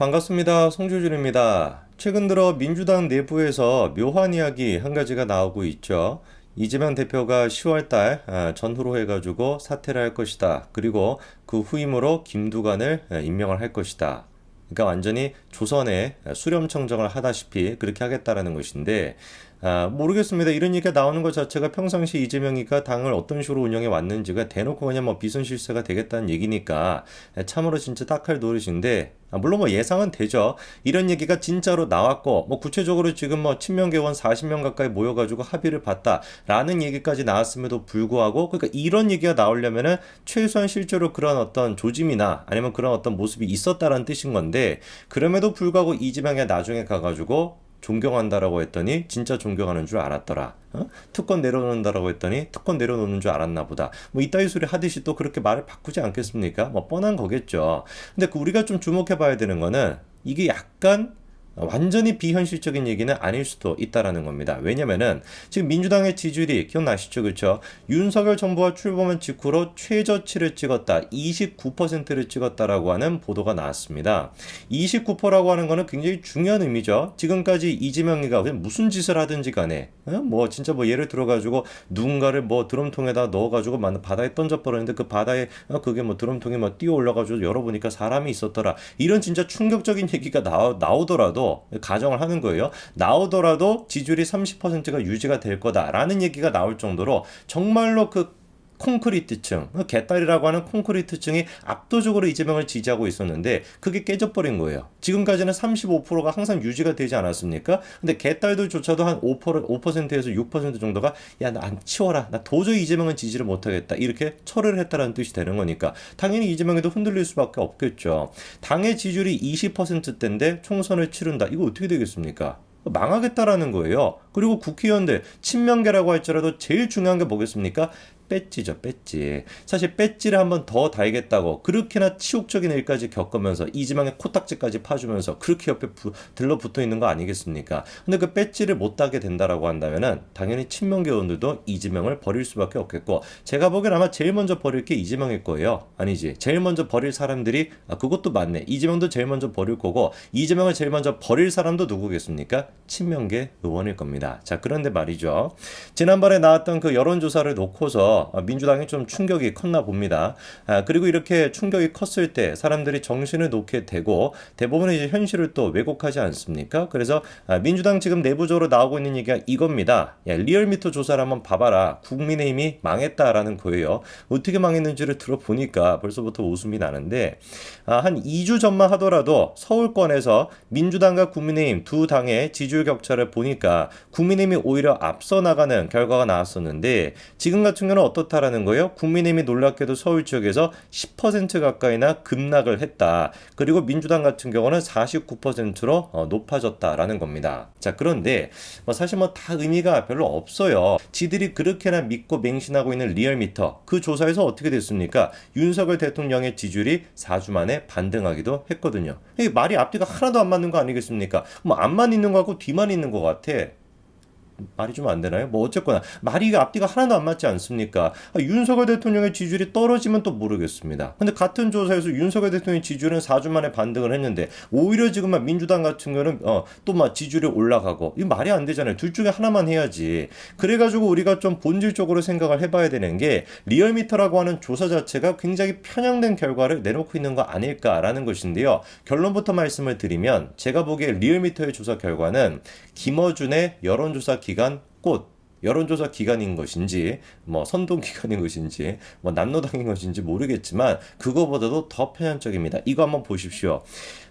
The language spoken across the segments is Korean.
반갑습니다. 송주준입니다. 최근 들어 민주당 내부에서 묘한 이야기 한 가지가 나오고 있죠. 이재명 대표가 10월달 전후로 해가지고 사퇴를 할 것이다. 그리고 그 후임으로 김두관을 임명을 할 것이다. 그러니까 완전히 조선에 수렴청정을 하다시피 그렇게 하겠다라는 것인데, 모르겠습니다. 이런 얘기가 나오는 것 자체가 평상시 이재명이가 당을 어떤 식으로 운영해 왔는지가 대놓고 그냥 뭐 비선실세가 되겠다는 얘기니까 참으로 진짜 딱할 노릇인데, 물론 뭐 예상은 되죠. 이런 얘기가 진짜로 나왔고, 뭐 구체적으로 지금 뭐 친명계원 40명 가까이 모여가지고 합의를 봤다라는 얘기까지 나왔음에도 불구하고, 그러니까 이런 얘기가 나오려면은 최소한 실제로 그런 어떤 조짐이나 아니면 그런 어떤 모습이 있었다라는 뜻인 건데, 그럼에도 불구하고 이재명이 나중에 가가지고 존경한다라고 했더니 진짜 존경하는 줄 알았더라. 특권 내려놓는다라고 했더니 특권 내려놓는 줄 알았나 보다. 뭐 이따위 소리 하듯이 또 그렇게 말을 바꾸지 않겠습니까? 뭐 뻔한 거겠죠. 근데 우리가 좀 주목해 봐야 되는 거는 이게 약간 완전히 비현실적인 얘기는 아닐 수도 있다라는 겁니다. 왜냐면은 지금 민주당의 지지율이 기억나시죠? 그렇죠? 윤석열 정부가 출범한 직후로 최저치를 찍었다. 29%를 찍었다라고 하는 보도가 나왔습니다. 29%라고 하는 거는 굉장히 중요한 의미죠. 지금까지 이재명이가 무슨 짓을 하든지 간에 뭐 진짜 뭐 예를 들어가지고 누군가를 뭐 드럼통에다 넣어가지고 바다에 던져버렸는데 그 바다에 그게 뭐 드럼통에 뭐 뛰어 올라가지고 열어보니까 사람이 있었더라. 이런 진짜 충격적인 얘기가 나오더라도 가정을 하는 거예요. 나오더라도 지지율이 30%가 유지가 될 거다라는 얘기가 나올 정도로 정말로 그 콘크리트층, 개딸이라고 하는 콘크리트층이 압도적으로 이재명을 지지하고 있었는데 그게 깨져버린 거예요. 지금까지는 35%가 항상 유지가 되지 않았습니까? 근데 개딸들조차도 한 5%에서 6% 정도가 야, 나 안 치워라. 나 도저히 이재명은 지지를 못하겠다. 이렇게 철회를 했다라는 뜻이 되는 거니까 당연히 이재명에도 흔들릴 수밖에 없겠죠. 당의 지지율이 20%대인데 총선을 치른다. 이거 어떻게 되겠습니까? 망하겠다라는 거예요. 그리고 국회의원들 친명계라고 할지라도 제일 중요한 게 뭐겠습니까? 배지죠, 배지. 사실 배지를 한번 더 달겠다고 그렇게나 치욕적인 일까지 겪으면서 이재명의 코딱지까지 파주면서 그렇게 옆에 들러붙어 있는 거 아니겠습니까? 근데 그 배지를 못 달게 된다라고 한다면은 당연히 친명계 의원들도 이재명을 버릴 수밖에 없겠고, 제가 보기엔 아마 제일 먼저 버릴 게 이재명일 거예요. 아니지, 제일 먼저 버릴 사람들이 그것도 맞네. 이재명도 제일 먼저 버릴 거고, 이재명을 제일 먼저 버릴 사람도 누구겠습니까? 친명계 의원일 겁니다. 자, 그런데 말이죠. 지난번에 나왔던 그 여론조사를 놓고서 민주당이 좀 충격이 컸나 봅니다. 그리고 이렇게 충격이 컸을 때 사람들이 정신을 놓게 되고 대부분 이제 현실을 또 왜곡하지 않습니까? 그래서 민주당 지금 내부적으로 나오고 있는 얘기가 이겁니다. 야, 리얼미터 조사를 한번 봐봐라. 국민의힘이 망했다라는 거예요. 어떻게 망했는지를 들어보니까 벌써부터 웃음이 나는데, 한 2주 전만 하더라도 서울권에서 민주당과 국민의힘 두 당의 지지율 격차를 보니까 국민의힘이 오히려 앞서 나가는 결과가 나왔었는데, 지금 같은 경우는 어떻다라는 거예요? 국민의힘이 놀랍게도 서울 지역에서 10% 가까이나 급락을 했다. 그리고 민주당 같은 경우는 49%로 높아졌다라는 겁니다. 자, 그런데 사실 다 의미가 별로 없어요. 지들이 그렇게나 믿고 맹신하고 있는 리얼미터, 그 조사에서 어떻게 됐습니까? 윤석열 대통령의 지지율이 4주 만에 반등하기도 했거든요. 이게 말이 앞뒤가 하나도 안 맞는 거 아니겠습니까? 뭐 앞만 있는 거 같고 뒤만 있는 거 같아. 말이 좀 안 되나요? 뭐 어쨌거나 말이 앞뒤가 하나도 안 맞지 않습니까? 윤석열 대통령의 지지율이 떨어지면 또 모르겠습니다. 근데 같은 조사에서 윤석열 대통령의 지지율은 4주 만에 반등을 했는데 오히려 지금 민주당 같은 경우는 또 지지율이 올라가고, 이거 말이 안 되잖아요. 둘 중에 하나만 해야지. 그래가지고 우리가 좀 본질적으로 생각을 해봐야 되는 게, 리얼미터라고 하는 조사 자체가 굉장히 편향된 결과를 내놓고 있는 거 아닐까라는 것인데요. 결론부터 말씀을 드리면 제가 보기에 리얼미터의 조사 결과는 김어준의 여론조사 기간 여론조사 기간인 것인지 선동 기간인 것인지 남로당인 것인지 모르겠지만 그거보다도 더 편향적입니다. 이거 한번 보십시오.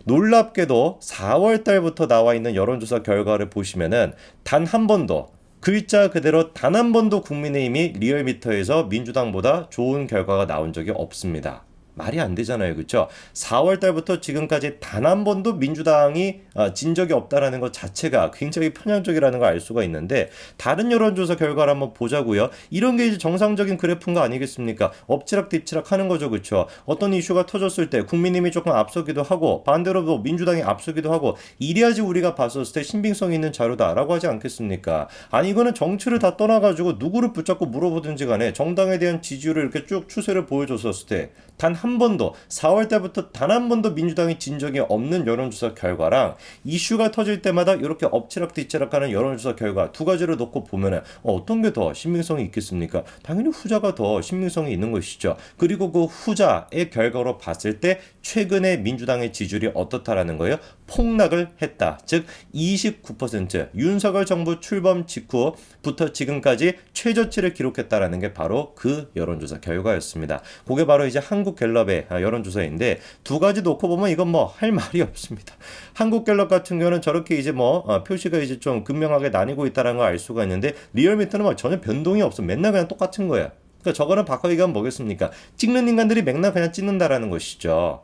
놀랍게도 4월 달부터 나와 있는 여론조사 결과를 보시면은 단 한 번도, 글자 그대로 단 한 번도 국민의힘이 리얼미터에서 민주당보다 좋은 결과가 나온 적이 없습니다. 말이 안 되잖아요. 그렇죠? 4월 달부터 지금까지 단 한 번도 민주당이 진 적이 없다라는 것 자체가 굉장히 편향적이라는 걸 알 수가 있는데, 다른 여론조사 결과를 한번 보자고요. 이런 게 이제 정상적인 그래프인 거 아니겠습니까? 엎치락 뒤치락 하는 거죠. 그렇죠? 어떤 이슈가 터졌을 때 국민의힘이 조금 앞서기도 하고 반대로 민주당이 앞서기도 하고, 이래야지 우리가 봤었을 때 신빙성 있는 자료다라고 하지 않겠습니까? 아니, 이거는 정치를 다 떠나가지고 누구를 붙잡고 물어보든지 간에 정당에 대한 지지율을 이렇게 쭉 추세를 보여줬었을 때 단 한 번도 4월 때부터 단 한 번도 민주당이 진 적이 없는 여론조사 결과랑 이슈가 터질 때마다 이렇게 엎치락뒤치락하는 여론조사 결과 두 가지를 놓고 보면은 어떤 게 더 신빙성이 있겠습니까? 당연히 후자가 더 신빙성이 있는 것이죠. 그리고 그 후자의 결과로 봤을 때 최근에 민주당의 지지율이 어떻다라는 거예요? 폭락을 했다. 즉 29% 윤석열 정부 출범 직후부터 지금까지 최저치를 기록했다라는 게 바로 그 여론조사 결과였습니다. 그게 바로 이제 한국갤럽의 여론조사인데 두 가지 놓고 보면 이건 뭐 할 말이 없습니다. 한국갤럽 같은 경우는 저렇게 이제 뭐 표시가 이제 좀 극명하게 나뉘고 있다는 걸 알 수가 있는데 리얼미터는 뭐 전혀 변동이 없어. 맨날 그냥 똑같은 거야. 그러니까 저거는 바꿔 얘기하면 뭐겠습니까? 찍는 인간들이 맥락 그냥 찍는다라는 것이죠.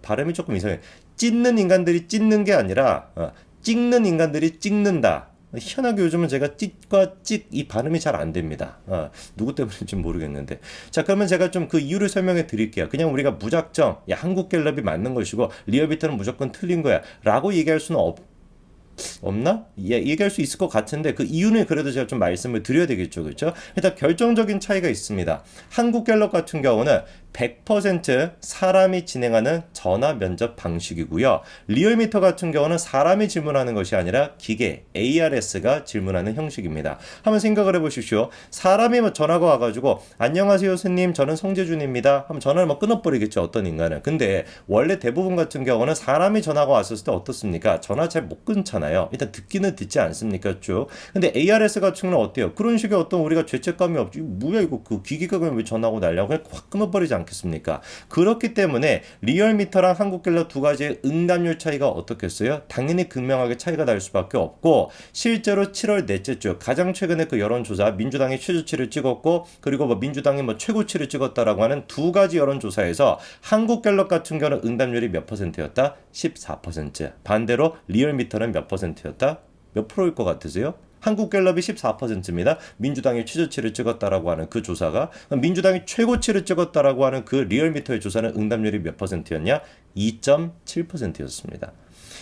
발음이 조금 이상해. 찢는 인간들이 찢는 게 아니라 찍는 인간들이 찍는다. 희한하게 요즘은 제가 찢과 찍 이 발음이 잘 안 됩니다. 누구 때문인지 모르겠는데. 자, 그러면 제가 좀 그 이유를 설명해 드릴게요. 그냥 우리가 무작정 야, 한국갤럽이 맞는 것이고 리얼미터는 무조건 틀린 거야 라고 얘기할 수는 없나? 예, 얘기할 수 있을 것 같은데 그 이유는 그래도 제가 좀 말씀을 드려야 되겠죠. 그렇죠? 일단 결정적인 차이가 있습니다. 한국갤럽 같은 경우는 100% 사람이 진행하는 전화 면접 방식이고요. 리얼미터 같은 경우는 사람이 질문하는 것이 아니라 기계 ARS가 질문하는 형식입니다. 한번 생각을 해보십시오. 사람이 뭐 전화가 와가지고 안녕하세요 스님 저는 성재준입니다. 하면 전화를 막 끊어버리겠죠. 어떤 인간은. 근데 원래 대부분 같은 경우는 사람이 전화가 왔을 때 어떻습니까? 전화 잘 못 끊잖아요. 일단 듣기는 듣지 않습니까 쭉. 근데 ARS 같은 경우는 어때요? 그런 식의 어떤 우리가 죄책감이 없지. 뭐야 이거 그 기계가 그냥 왜 전화하고 날려고 그냥 확 끊어버리지 않겠습니까? 그렇기 때문에 리얼미터랑 한국갤럽 두 가지의 응답률 차이가 어떻겠어요? 당연히 극명하게 차이가 날 수밖에 없고 실제로 7월 넷째 주 가장 최근에 그 여론조사 민주당이 최저치를 찍었고 그리고 뭐 민주당이 뭐 최고치를 찍었다라고 하는 두 가지 여론조사에서 한국갤럽 같은 경우는 응답률이 몇 %였다? 14%. 반대로 리얼미터는 몇 %였다? 몇 프로일 것 같으세요? 한국갤럽이 14%입니다. 민주당이 최저치를 찍었다라고 하는 그 조사가 민주당이 최고치를 찍었다라고 하는 그 리얼미터의 조사는 응답률이 몇 %였냐? 2.7%였습니다.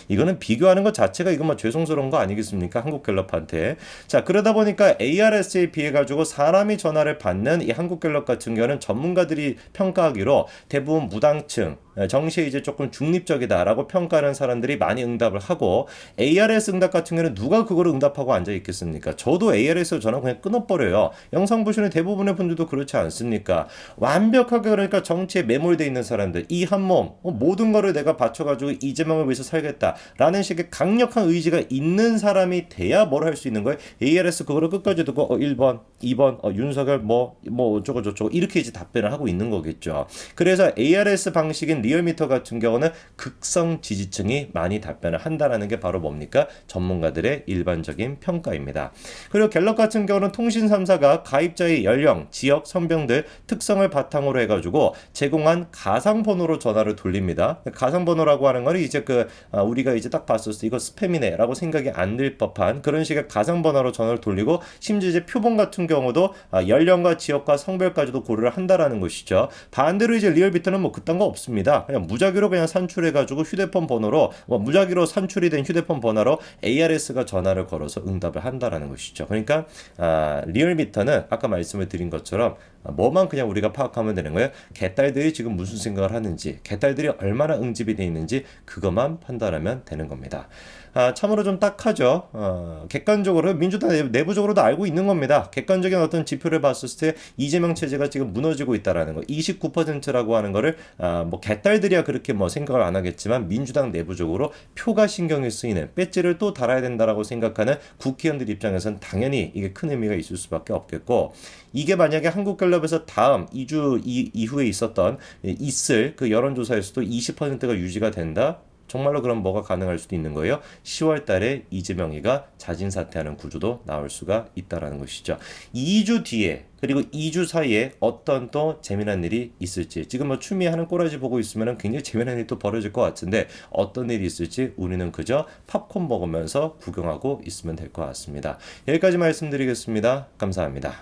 이거는 비교하는 것 자체가 이건 뭐 죄송스러운 거 아니겠습니까? 한국갤럽한테. 자, 그러다 보니까 ARS에 비해 가지고 사람이 전화를 받는 이 한국갤럽 같은 경우는 전문가들이 평가하기로 대부분 무당층 정시에 이제 조금 중립적이다라고 평가하는 사람들이 많이 응답을 하고 ARS 응답 같은 경우는 누가 그걸 응답하고 앉아 있겠습니까? 저도 ARS 전화 그냥 끊어버려요. 영상 보시는 대부분의 분들도 그렇지 않습니까? 완벽하게 그러니까 정치에 매몰돼 있는 사람들 이 한 몸 모든 거를 내가 바쳐가지고 이재명을 위해서 살겠다라는 식의 강력한 의지가 있는 사람이 돼야 뭘 할 수 있는 거예요. ARS 그거를 끝까지 듣고 1번, 2번 윤석열 뭐 어쩌고 저쩌고 이렇게 이제 답변을 하고 있는 거겠죠. 그래서 ARS 방식인 리얼미터 같은 경우는 극성 지지층이 많이 답변을 한다라는 게 바로 뭡니까? 전문가들의 일반적인 평가입니다. 그리고 갤럽 같은 경우는 통신 3사가 가입자의 연령, 지역, 성병들 특성을 바탕으로 해가지고 제공한 가상번호로 전화를 돌립니다. 가상번호라고 하는 거는 이제 우리가 이제 딱 봤을 때 이거 스팸이네라고 생각이 안 들 법한 그런 식의 가상번호로 전화를 돌리고 심지어 이제 표본 같은 경우도 연령과 지역과 성별까지도 고려를 한다라는 것이죠. 반대로 이제 리얼미터는 뭐 그딴 거 없습니다. 그냥 무작위로 그냥 산출해가지고 휴대폰 번호로 무작위로 산출이 된 휴대폰 번호로 ARS가 전화를 걸어서 응답을 한다라는 것이죠. 그러니까 리얼미터는 아까 말씀을 드린 것처럼 뭐만 그냥 우리가 파악하면 되는 거예요. 개딸들이 지금 무슨 생각을 하는지, 개딸들이 얼마나 응집이 돼 있는지 그것만 판단하면 되는 겁니다. 참으로 좀 딱하죠. 객관적으로 민주당 내부적으로도 알고 있는 겁니다. 객관적인 어떤 지표를 봤을 때 이재명 체제가 지금 무너지고 있다라는 거. 29%라고 하는 거를 뭐 개딸들이야 그렇게 뭐 생각을 안 하겠지만 민주당 내부적으로 표가 신경이 쓰이는 배지를 또 달아야 된다라고 생각하는 국회의원들 입장에서는 당연히 이게 큰 의미가 있을 수밖에 없겠고 이게 만약에 한국갤럽에서 다음 2주 이후에 있을 그 여론조사에서도 20%가 유지가 된다? 정말로 그럼 뭐가 가능할 수도 있는 거예요? 10월 달에 이재명이가 자진 사퇴하는 구조도 나올 수가 있다라는 것이죠. 2주 뒤에 그리고 2주 사이에 어떤 또 재미난 일이 있을지 지금 뭐 추미애하는 꼬라지 보고 있으면 굉장히 재미난 일이 또 벌어질 것 같은데 어떤 일이 있을지 우리는 그저 팝콘 먹으면서 구경하고 있으면 될 것 같습니다. 여기까지 말씀드리겠습니다. 감사합니다.